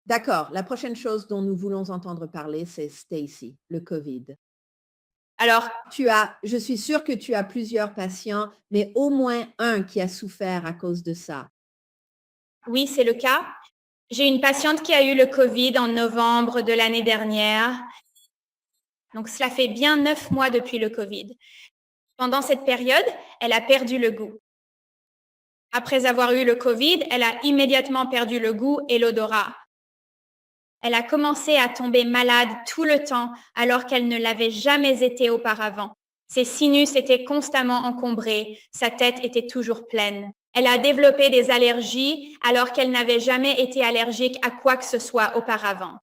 D'accord, la prochaine chose dont nous voulons entendre parler, c'est Stacy, le Covid. Alors, Je suis sûre que tu as plusieurs patients, mais au moins un qui a souffert à cause de ça. oui, c'est le cas. J'ai une patiente qui a eu le Covid en novembre de l'année dernière. Donc, cela fait bien 9 mois depuis le Covid. Pendant cette période, elle a perdu le goût. Après avoir eu le Covid, elle a immédiatement perdu le goût et l'odorat. Elle a commencé à tomber malade tout le temps alors qu'elle ne l'avait jamais été auparavant. Ses sinus étaient constamment encombrés, sa tête était toujours pleine. Elle a développé des allergies alors qu'elle n'avait jamais été allergique à quoi que ce soit auparavant.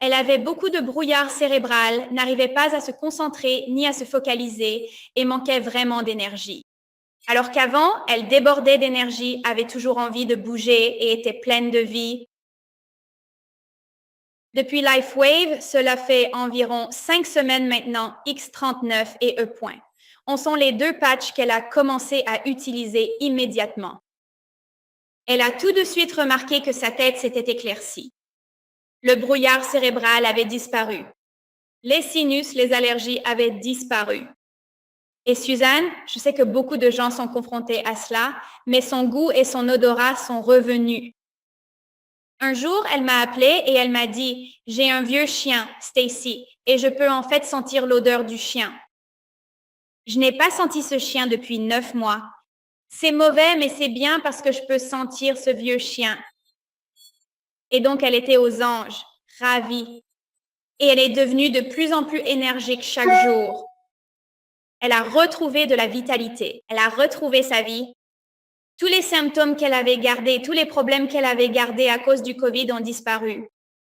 Elle avait beaucoup de brouillard cérébral, n'arrivait pas à se concentrer ni à se focaliser et manquait vraiment d'énergie. Alors qu'avant, elle débordait d'énergie, avait toujours envie de bouger et était pleine de vie. Depuis LifeWave, cela fait environ 5 semaines maintenant, X39 et E. On sont les deux patchs qu'elle a commencé à utiliser immédiatement. Elle a tout de suite remarqué que sa tête s'était éclaircie. Le brouillard cérébral avait disparu. Les sinus, les allergies avaient disparu. Et Suzanne, je sais que beaucoup de gens sont confrontés à cela, mais son goût et son odorat sont revenus. Un jour, elle m'a appelée et elle m'a dit « J'ai un vieux chien, Stacy, et je peux en fait sentir l'odeur du chien. Je n'ai pas senti ce chien depuis 9 mois. C'est mauvais, mais c'est bien parce que je peux sentir ce vieux chien. » Et donc, elle était aux anges, ravie. Et elle est devenue de plus en plus énergique chaque jour. Elle a retrouvé de la vitalité. Elle a retrouvé sa vie. Tous les symptômes qu'elle avait gardés, tous les problèmes qu'elle avait gardés à cause du Covid ont disparu.